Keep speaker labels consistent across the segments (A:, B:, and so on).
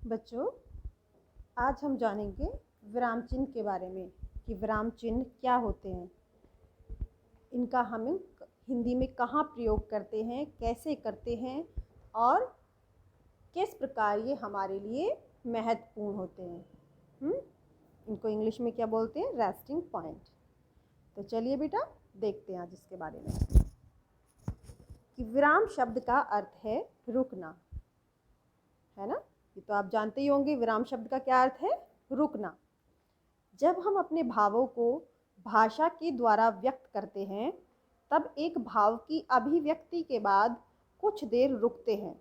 A: बच्चों, आज हम जानेंगे विराम चिन्ह के बारे में कि विराम चिन्ह क्या होते हैं, इनका हम हिंदी में कहाँ प्रयोग करते हैं, कैसे करते हैं और किस प्रकार ये हमारे लिए महत्वपूर्ण होते हैं। इनको इंग्लिश में क्या बोलते हैं? Resting point. तो चलिए बेटा देखते हैं आज इसके बारे में कि विराम शब्द का अर्थ है रुकना, है ना। ये तो आप जानते ही होंगे, विराम शब्द का क्या अर्थ है? रुकना। जब हम अपने भावों को भाषा के द्वारा व्यक्त करते हैं तब एक भाव की अभिव्यक्ति के बाद कुछ देर रुकते हैं।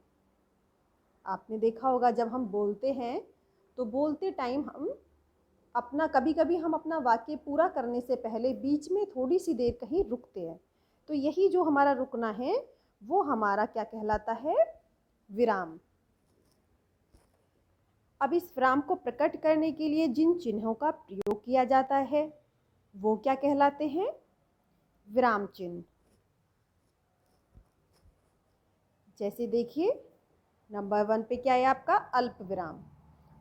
A: आपने देखा होगा जब हम बोलते हैं तो बोलते टाइम हम कभी कभी हम अपना वाक्य पूरा करने से पहले बीच में थोड़ी सी देर कहीं रुकते हैं। तो यही जो हमारा रुकना है वो हमारा क्या कहलाता है? विराम। अब इस विराम को प्रकट करने के लिए जिन चिन्हों का प्रयोग किया जाता है वो क्या कहलाते हैं? विराम चिन्ह। जैसे देखिए, नंबर 1 पे क्या है आपका? अल्प विराम।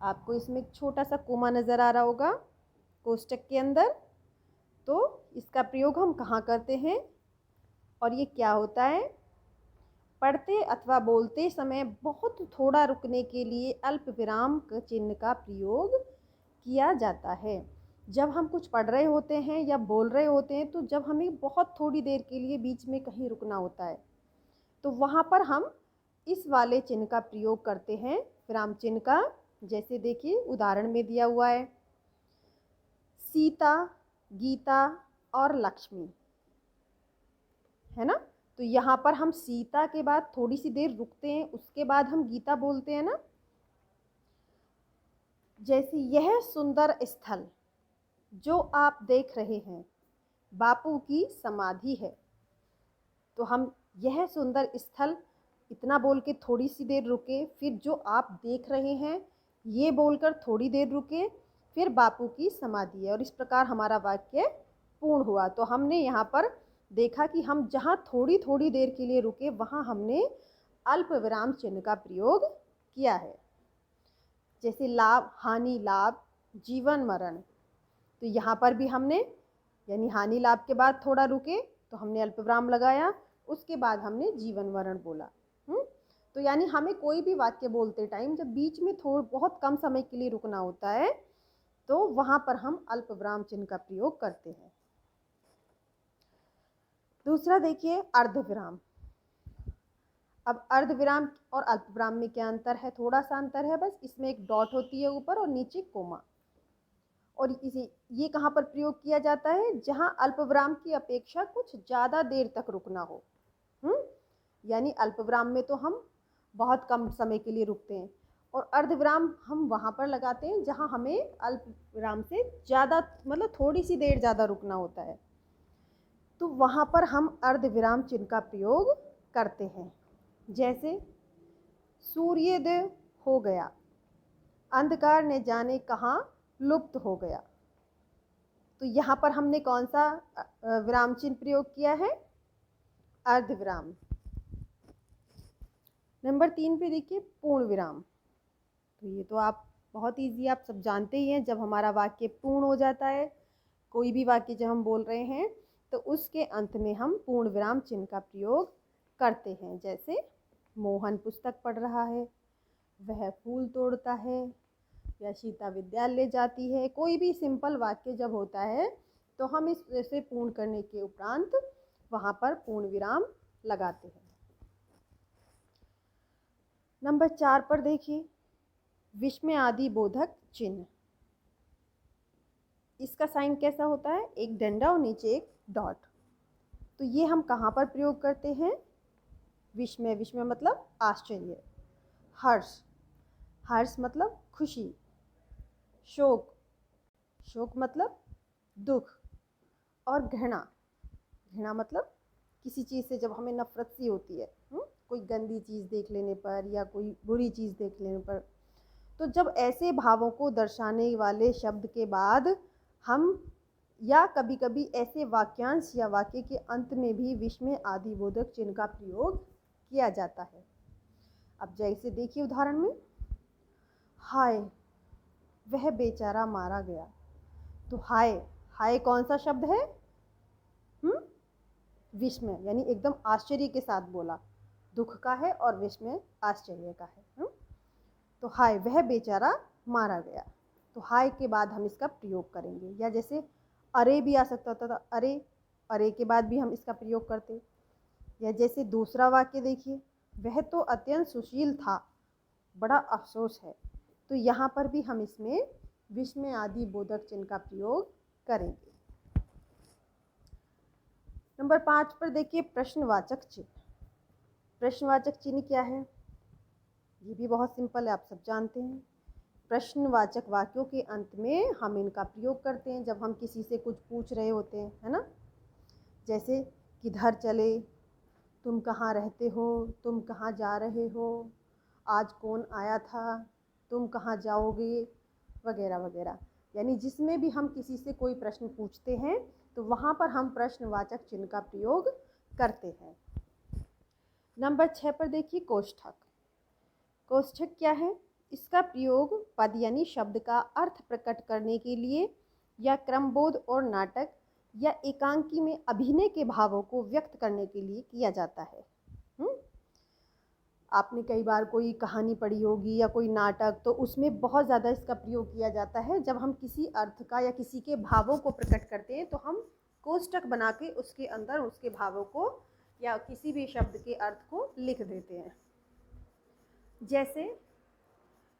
A: आपको इसमें एक छोटा सा कोमा नज़र आ रहा होगा कोष्टक के अंदर। तो इसका प्रयोग हम कहाँ करते हैं और ये क्या होता है? पढ़ते अथवा बोलते समय बहुत थोड़ा रुकने के लिए अल्प विराम चिन्ह का प्रयोग किया जाता है। जब हम कुछ पढ़ रहे होते हैं या बोल रहे होते हैं तो जब हमें बहुत थोड़ी देर के लिए बीच में कहीं रुकना होता है तो वहाँ पर हम इस वाले चिन्ह का प्रयोग करते हैं, विराम चिन्ह का। जैसे देखिए उदाहरण में दिया हुआ है, सीता, गीता और लक्ष्मी, है ना। तो यहाँ पर हम सीता के बाद थोड़ी सी देर रुकते हैं, उसके बाद हम गीता बोलते हैं ना। जैसे यह सुंदर स्थल जो आप देख रहे हैं बापू की समाधि है। तो हम यह सुंदर स्थल इतना बोल के थोड़ी सी देर रुके, फिर जो आप देख रहे हैं ये बोलकर थोड़ी देर रुके, फिर बापू की समाधि है, और इस प्रकार हमारा वाक्य पूर्ण हुआ। तो हमने यहाँ पर देखा कि हम जहाँ थोड़ी थोड़ी देर के लिए रुके वहाँ हमने अल्प विराम चिन्ह का प्रयोग किया है। जैसे लाभ, हानि, लाभ, जीवन, मरण। तो यहाँ पर भी हमने यानी हानि लाभ के बाद थोड़ा रुके तो हमने अल्प विराम लगाया, उसके बाद हमने जीवन मरण बोला। तो यानी हमें कोई भी वाक्य बोलते टाइम जब बीच में बहुत कम समय के लिए रुकना होता है तो वहाँ पर हम अल्प विराम चिन्ह का प्रयोग करते हैं। दूसरा देखिए, अर्ध विराम। अब अर्ध विराम और अल्प विराम में क्या अंतर है? थोड़ा सा अंतर है बस, इसमें एक डॉट होती है ऊपर और नीचे कोमा। और इसे ये कहाँ पर प्रयोग किया जाता है? जहाँ अल्प विराम की अपेक्षा कुछ ज़्यादा देर तक रुकना हो। यानी अल्प विराम में तो हम बहुत कम समय के लिए रुकते हैं और अर्ध विराम हम वहाँ पर लगाते हैं जहाँ हमें अल्प विराम से ज़्यादा, मतलब थोड़ी सी देर ज़्यादा रुकना होता है। तो वहाँ पर हम अर्ध विराम चिन्ह का प्रयोग करते हैं। जैसे सूर्योदय हो गया, अंधकार ने जाने कहाँ लुप्त हो गया। तो यहाँ पर हमने कौन सा विराम चिन्ह प्रयोग किया है? अर्ध विराम। नंबर 3 पे देखिए, पूर्ण विराम। तो ये तो आप बहुत ईजी, आप सब जानते ही हैं। जब हमारा वाक्य पूर्ण हो जाता है, कोई भी वाक्य जब हम बोल रहे हैं तो उसके अंत में हम पूर्ण विराम चिन्ह का प्रयोग करते हैं। जैसे मोहन पुस्तक पढ़ रहा है, वह फूल तोड़ता है, या सीता विद्यालय जाती है। कोई भी सिंपल वाक्य जब होता है तो हम इसे पूर्ण करने के उपरांत वहाँ पर पूर्ण विराम लगाते हैं। नंबर 4 पर देखिए, विस्मय आदि बोधक चिन्ह। इसका साइन कैसा होता है? एक डंडा और नीचे एक डॉट। तो ये हम कहाँ पर प्रयोग करते हैं? विस्मय, विस्मय मतलब आश्चर्य। हर्ष, हर्ष मतलब खुशी। शोक, शोक मतलब दुख। और घृणा, घृणा मतलब किसी चीज़ से जब हमें नफरत सी होती है, कोई गंदी चीज़ देख लेने पर या कोई बुरी चीज़ देख लेने पर। तो जब ऐसे भावों को दर्शाने वाले शब्द के बाद हम या कभी कभी ऐसे वाक्यांश या वाक्य के अंत में भी विस्मय आदि बोधक चिन्ह का प्रयोग किया जाता है। अब जैसे देखिए उदाहरण में, हाय वह बेचारा मारा गया। तो हाय, हाय कौन सा शब्द है? विस्मय, यानी एकदम आश्चर्य के साथ बोला। दुख का है और विस्मय आश्चर्य का है। तो हाय वह बेचारा मारा गया। तो हाय के बाद हम इसका प्रयोग करेंगे, या जैसे अरे भी आ सकता था, अरे, अरे के बाद भी हम इसका प्रयोग करते। या जैसे दूसरा वाक्य देखिए, वह तो अत्यंत सुशील था, बड़ा अफसोस है। तो यहाँ पर भी हम इसमें विस्मय आदि बोधक चिन्ह का प्रयोग करेंगे। नंबर 5 पर देखिए प्रश्नवाचक चिन्ह। प्रश्नवाचक चिन्ह क्या है? ये भी बहुत सिंपल है, आप सब जानते हैं। प्रश्नवाचक वाक्यों के अंत में हम इनका प्रयोग करते हैं जब हम किसी से कुछ पूछ रहे होते हैं, है ना। जैसे किधर चले, तुम कहाँ रहते हो, तुम कहाँ जा रहे हो, आज कौन आया था, तुम कहाँ जाओगे, वगैरह वगैरह। यानी जिसमें भी हम किसी से कोई प्रश्न पूछते हैं तो वहाँ पर हम प्रश्नवाचक चिन्ह का प्रयोग करते हैं। नंबर 6 पर देखिए कोष्ठक। कोष्ठक क्या है? इसका प्रयोग पद यानी शब्द का अर्थ प्रकट करने के लिए, या क्रमबोध और नाटक या एकांकी में अभिनय के भावों को व्यक्त करने के लिए किया जाता है। आपने कई बार कोई कहानी पढ़ी होगी या कोई नाटक, तो उसमें बहुत ज़्यादा इसका प्रयोग किया जाता है। जब हम किसी अर्थ का या किसी के भावों को प्रकट करते हैं तो हम कोष्ठक बना के उसके अंदर उसके भावों को या किसी भी शब्द के अर्थ को लिख देते हैं। जैसे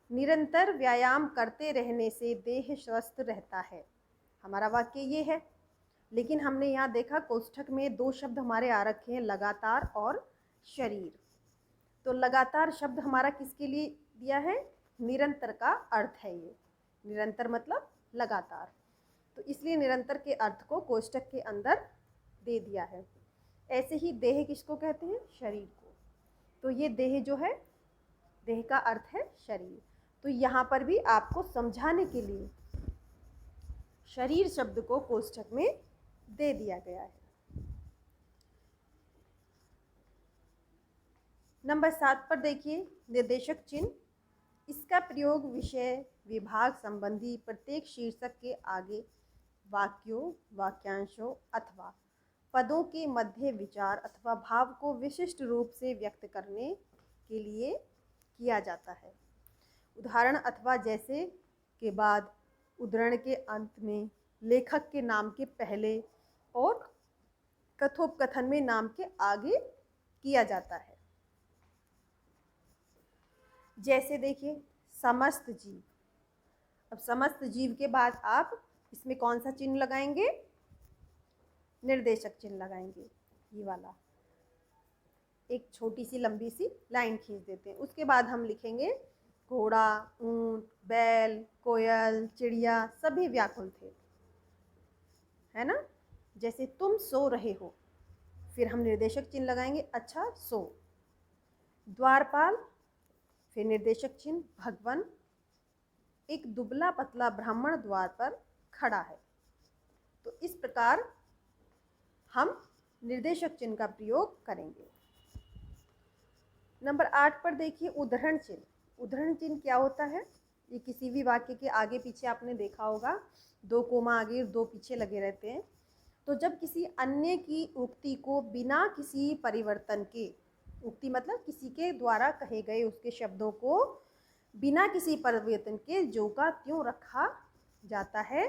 A: निरंतर व्यायाम करते रहने से देह स्वस्थ रहता है, हमारा वाक्य ये है। लेकिन हमने यहाँ देखा कोष्ठक में 2 शब्द हमारे आ रखे हैं, लगातार और शरीर। तो लगातार शब्द हमारा किसके लिए दिया है? निरंतर का अर्थ है ये। निरंतर मतलब लगातार, तो इसलिए निरंतर के अर्थ को कोष्ठक के अंदर दे दिया है। ऐसे ही देह किसको कहते हैं? शरीर को। तो ये देह जो है, देह का अर्थ है शरीर। तो यहाँ पर भी आपको समझाने के लिए शरीर शब्द को कोष्ठक में दे दिया गया है। नंबर 7 पर देखिए निर्देशक चिन्ह। इसका प्रयोग विषय विभाग संबंधी प्रत्येक शीर्षक के आगे वाक्यों, वाक्यांशों अथवा पदों के मध्य विचार अथवा भाव को विशिष्ट रूप से व्यक्त करने के लिए किया जाता है। उदाहरण अथवा जैसे के बाद, उद्धरण के अंत में, लेखक के नाम के पहले और कथोपकथन में नाम के आगे किया जाता है। जैसे देखिए समस्त जीव। अब समस्त जीव के बाद आप इसमें कौन सा चिन्ह लगाएंगे? निर्देशक चिन्ह लगाएंगे, ये वाला। एक छोटी सी लंबी सी लाइन खींच देते हैं। उसके बाद हम लिखेंगे घोड़ा, ऊंट, बैल, कोयल, चिड़िया सभी व्याकुल थे, है ना। जैसे तुम सो रहे हो, फिर हम निर्देशक चिन्ह लगाएंगे, अच्छा सो। द्वारपाल, फिर निर्देशक चिन्ह भगवन, एक दुबला पतला ब्राह्मण द्वार पर खड़ा है। तो इस प्रकार हम निर्देशक चिन्ह का प्रयोग करेंगे। नंबर 8 पर देखिए उद्धरण चिन्ह। उद्धरण चिन्ह क्या होता है? ये किसी भी वाक्य के आगे पीछे आपने देखा होगा, 2 कोमा आगे और 2 पीछे लगे रहते हैं। तो जब किसी अन्य की उक्ति को बिना किसी परिवर्तन के, उक्ति मतलब किसी के द्वारा कहे गए उसके शब्दों को बिना किसी परिवर्तन के जो का त्यों रखा जाता है,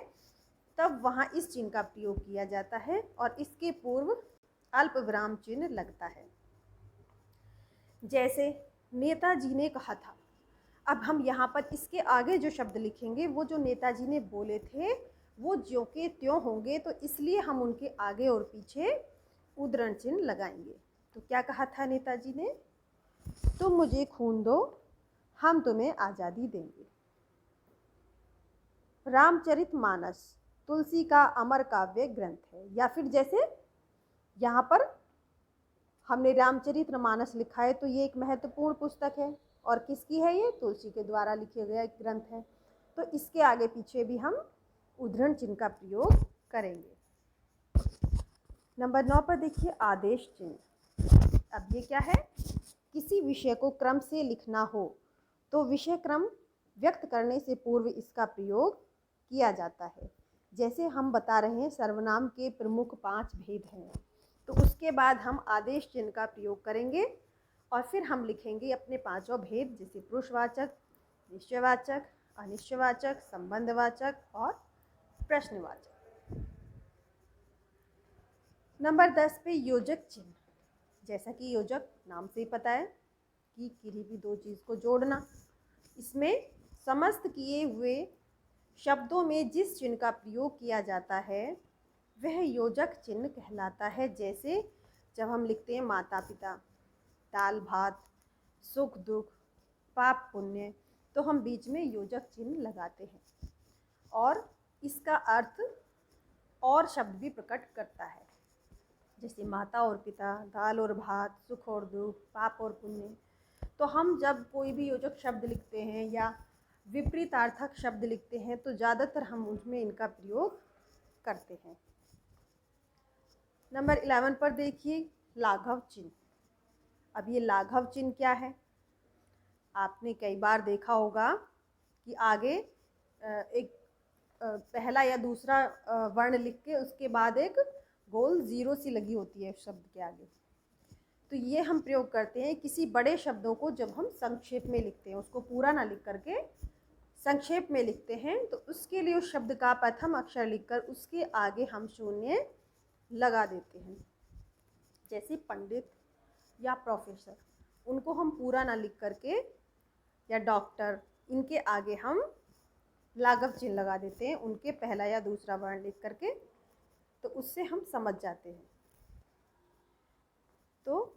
A: तब वहाँ इस चिन्ह का प्रयोग किया जाता है और इसके पूर्व अल्प विराम चिन्ह लगता है। जैसे नेताजी ने कहा था। अब हम यहाँ पर इसके आगे जो शब्द लिखेंगे वो जो नेताजी ने बोले थे वो ज्यों के त्यों होंगे, तो इसलिए हम उनके आगे और पीछे उद्धरण चिन्ह लगाएंगे। तो क्या कहा था नेताजी ने? तुम मुझे खून दो, हम तुम्हें आज़ादी देंगे। रामचरितमानस तुलसी का अमर काव्य ग्रंथ है। या फिर जैसे यहाँ पर हमने रामचरितमानस लिखा है, तो ये एक महत्वपूर्ण पुस्तक है और किसकी है? ये तुलसी के द्वारा लिखा गया एक ग्रंथ है। तो इसके आगे पीछे भी हम उद्धरण चिन्ह का प्रयोग करेंगे। नंबर 9 पर देखिए आदेश चिन्ह। अब ये क्या है? किसी विषय को क्रम से लिखना हो तो विषय क्रम व्यक्त करने से पूर्व इसका प्रयोग किया जाता है। जैसे हम बता रहे हैं सर्वनाम के प्रमुख 5 भेद हैं, तो उसके बाद हम आदेश चिन्ह का प्रयोग करेंगे और फिर हम लिखेंगे अपने 5 भेद, जैसे पुरुषवाचक, निश्चयवाचक, अनिश्चयवाचक, संबंधवाचक और प्रश्नवाचक। नंबर 10 पे योजक चिन्ह। जैसा कि योजक नाम से ही पता है कि किसी भी दो चीज़ को जोड़ना। इसमें समस्त किए हुए शब्दों में जिस चिन्ह का प्रयोग किया जाता है वह योजक चिन्ह कहलाता है। जैसे जब हम लिखते हैं माता पिता, दाल भात, सुख दुख, पाप पुण्य, तो हम बीच में योजक चिन्ह लगाते हैं और इसका अर्थ और शब्द भी प्रकट करता है। जैसे माता और पिता, दाल और भात, सुख और दुख, पाप और पुण्य। तो हम जब कोई भी योजक शब्द लिखते हैं या विपरीतार्थक शब्द लिखते हैं तो ज़्यादातर हम उसमें इनका प्रयोग करते हैं। नंबर 11 पर देखिए लाघव चिन्ह। अब ये लाघव चिन्ह क्या है? आपने कई बार देखा होगा कि आगे एक पहला या दूसरा वर्ण लिख के उसके बाद एक गोल जीरो सी लगी होती है शब्द के आगे। तो ये हम प्रयोग करते हैं किसी बड़े शब्दों को जब हम संक्षेप में लिखते हैं, उसको पूरा ना लिख करके संक्षेप में लिखते हैं, तो उसके लिए उस शब्द का प्रथम अक्षर लिखकर उसके आगे हम शून्य लगा देते हैं। जैसे पंडित या प्रोफेसर, उनको हम पूरा ना लिख करके, या डॉक्टर, इनके आगे हम लाघव चिन्ह लगा देते हैं उनके पहला या दूसरा वर्ण लिख करके, तो उससे हम समझ जाते हैं। तो